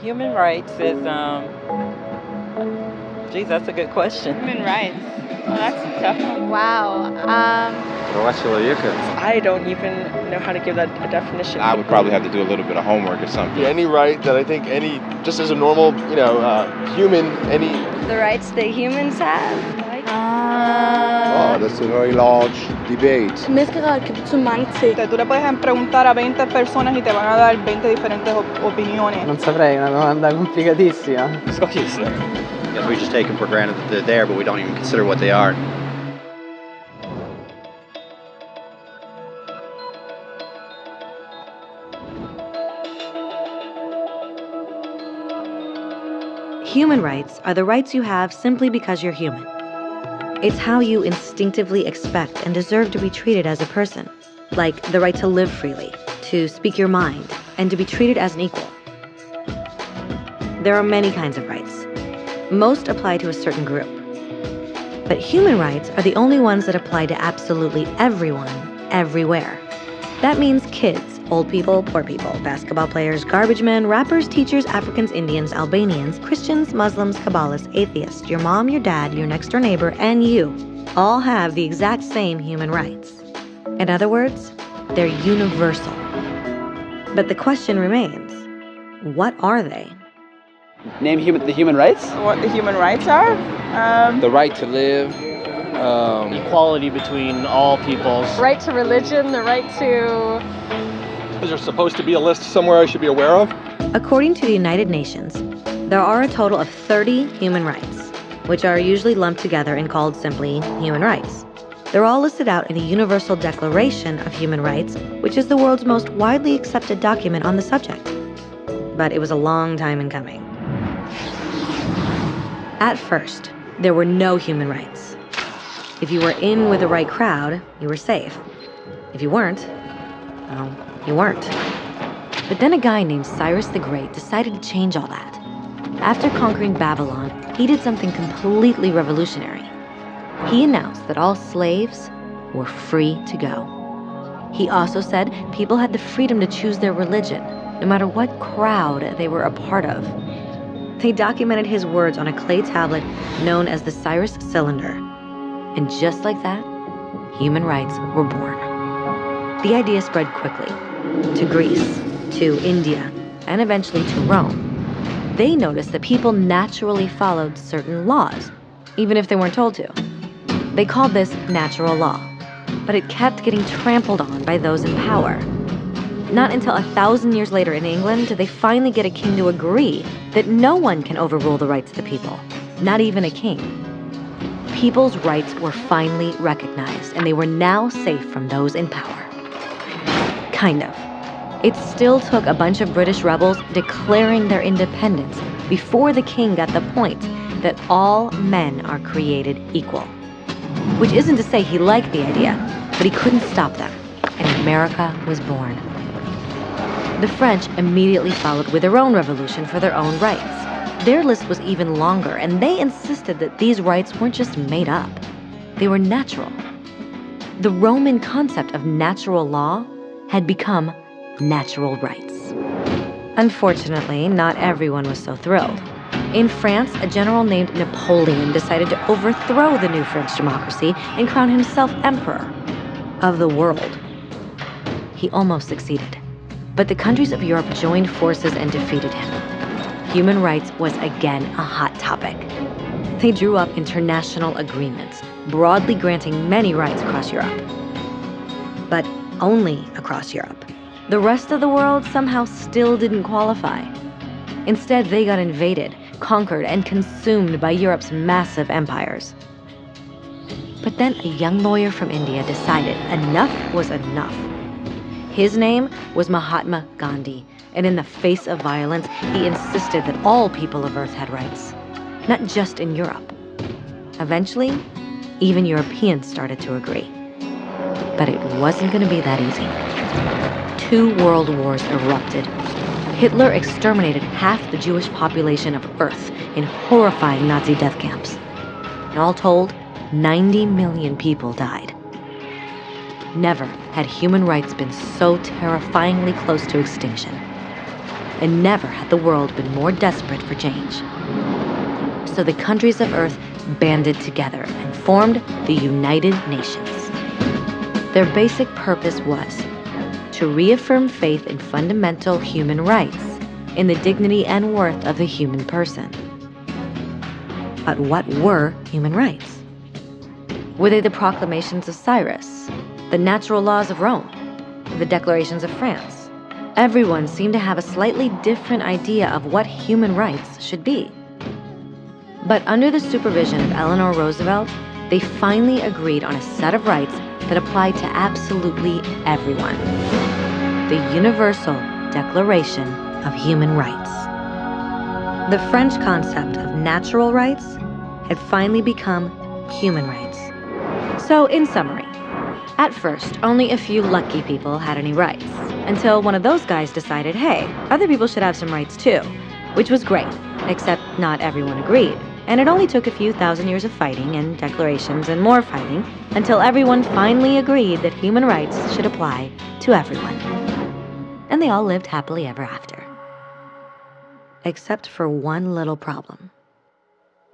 Human rights is, geez, that's a good question. Human rights. Oh, that's a tough one. Wow. I don't even know how to give that a definition. I would probably have to do a little bit of homework or something. Any right that I think just as a normal, human, any... The rights that humans have? That's a very large debate. Més que rar, que són mange ting. Tú le puedes preguntar a 20 personas y te van a dar 20 diferentes opiniones. Non saprei, è una domanda complicatissima. Difficilissimo. I guess we just take them for granted that they're there, but we don't even consider what they are. Human rights are the rights you have simply because you're human. It's how you instinctively expect and deserve to be treated as a person, like the right to live freely, to speak your mind, and to be treated as an equal. There are many kinds of rights. Most apply to a certain group. But human rights are the only ones that apply to absolutely everyone, everywhere. That means kids, old people, poor people, basketball players, garbage men, rappers, teachers, Africans, Indians, Albanians, Christians, Muslims, Kabbalists, atheists, your mom, your dad, your next door neighbor, and you all have the exact same human rights. In other words, they're universal. But the question remains, what are they? Name the human rights? What the human rights are? The right to live. Equality between all peoples. Right to religion, the right to... Is there supposed to be a list somewhere I should be aware of? According to the United Nations, there are a total of 30 human rights, which are usually lumped together and called simply human rights. They're all listed out in the Universal Declaration of Human Rights, which is the world's most widely accepted document on the subject. But it was a long time in coming. At first, there were no human rights. If you were in with the right crowd, you were safe. If you weren't, well, you weren't. But then a guy named Cyrus the Great decided to change all that. After conquering Babylon, he did something completely revolutionary. He announced that all slaves were free to go. He also said people had the freedom to choose their religion, no matter what crowd they were a part of. They documented his words on a clay tablet known as the Cyrus Cylinder. And just like that, human rights were born. The idea spread quickly to Greece, to India, and eventually to Rome. They noticed that people naturally followed certain laws, even if they weren't told to. They called this natural law, but it kept getting trampled on by those in power. Not until 1,000 years later in England did they finally get a king to agree that no one can overrule the rights of the people, not even a king. People's rights were finally recognized, and they were now safe from those in power. Kind of. It still took a bunch of British rebels declaring their independence before the king got the point that all men are created equal. Which isn't to say he liked the idea, but he couldn't stop them, and America was born. The French immediately followed with their own revolution for their own rights. Their list was even longer, and they insisted that these rights weren't just made up. They were natural. The Roman concept of natural law had become natural rights. Unfortunately, not everyone was so thrilled. In France, a general named Napoleon decided to overthrow the new French democracy and crown himself emperor of the world. He almost succeeded. But the countries of Europe joined forces and defeated him. Human rights was again a hot topic. They drew up international agreements, broadly granting many rights across Europe. But only across Europe. The rest of the world somehow still didn't qualify. Instead, they got invaded, conquered, and consumed by Europe's massive empires. But then a young lawyer from India decided enough was enough. His name was Mahatma Gandhi, and in the face of violence, he insisted that all people of Earth had rights, not just in Europe. Eventually, even Europeans started to agree. But it wasn't going to be that easy. 2 world wars erupted. Hitler exterminated half the Jewish population of Earth in horrifying Nazi death camps. And all told, 90 million people died. Never had human rights been so terrifyingly close to extinction. and never had the world been more desperate for change. So the countries of Earth banded together and formed the United Nations. Their basic purpose was to reaffirm faith in fundamental human rights, in the dignity and worth of the human person. But what were human rights? Were they the proclamations of Cyrus, the natural laws of Rome, the declarations of France? Everyone seemed to have a slightly different idea of what human rights should be. But under the supervision of Eleanor Roosevelt, they finally agreed on a set of rights that applied to absolutely everyone. The Universal Declaration of Human Rights. The French concept of natural rights had finally become human rights. So, in summary, at first, only a few lucky people had any rights, until one of those guys decided, hey, other people should have some rights too, which was great, except not everyone agreed. And it only took a few thousand years of fighting and declarations and more fighting until everyone finally agreed that human rights should apply to everyone. And they all lived happily ever after. Except for one little problem.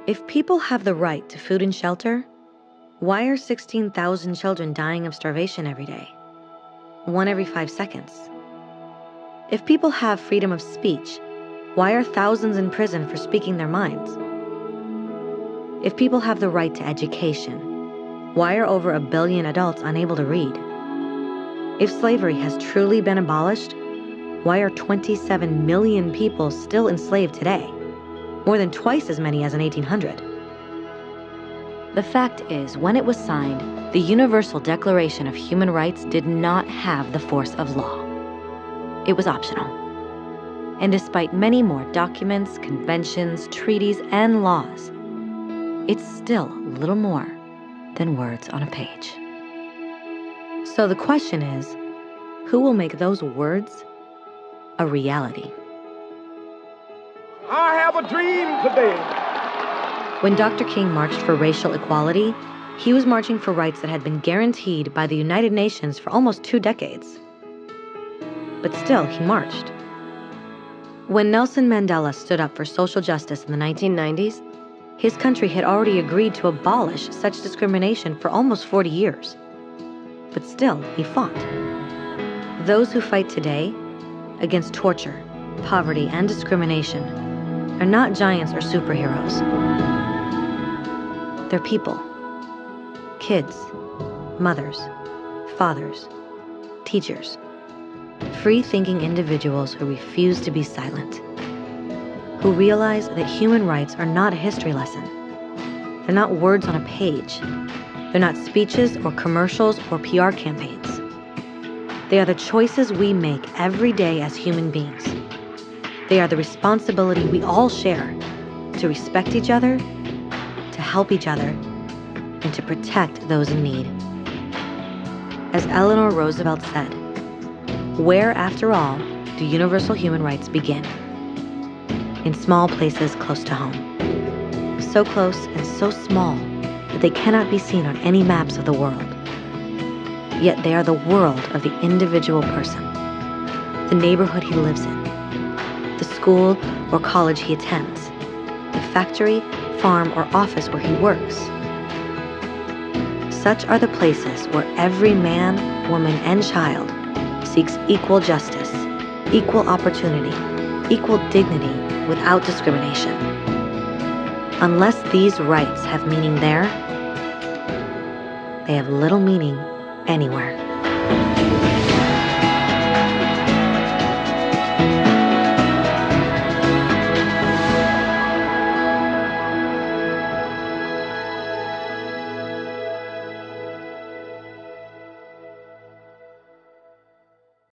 If people have the right to food and shelter, why are 16,000 children dying of starvation every day? 1 every 5 seconds. If people have freedom of speech, why are thousands in prison for speaking their minds? If people have the right to education, why are over 1 billion adults unable to read? If slavery has truly been abolished, why are 27 million people still enslaved today? More than twice as many as in 1800. The fact is, when it was signed, the Universal Declaration of Human Rights did not have the force of law. It was optional. And despite many more documents, conventions, treaties, and laws, it's still little more than words on a page. So the question is, who will make those words a reality? I have a dream today. When Dr. King marched for racial equality, he was marching for rights that had been guaranteed by the United Nations for almost 2 decades. But still, he marched. When Nelson Mandela stood up for social justice in the 1990s, his country had already agreed to abolish such discrimination for almost 40 years. But still, he fought. Those who fight today against torture, poverty, and discrimination are not giants or superheroes. They're people. Kids, mothers, fathers, teachers. Free-thinking individuals who refuse to be silent. Who realize that human rights are not a history lesson. They're not words on a page. They're not speeches or commercials or PR campaigns. They are the choices we make every day as human beings. They are the responsibility we all share to respect each other, to help each other, and to protect those in need. As Eleanor Roosevelt said, where, after all, do universal human rights begin? In small places close to home. So close and so small that they cannot be seen on any maps of the world. Yet they are the world of the individual person, the neighborhood he lives in, the school or college he attends, the factory, farm, or office where he works. Such are the places where every man, woman, and child seeks equal justice, equal opportunity, equal dignity without discrimination. Unless these rights have meaning there, they have little meaning anywhere.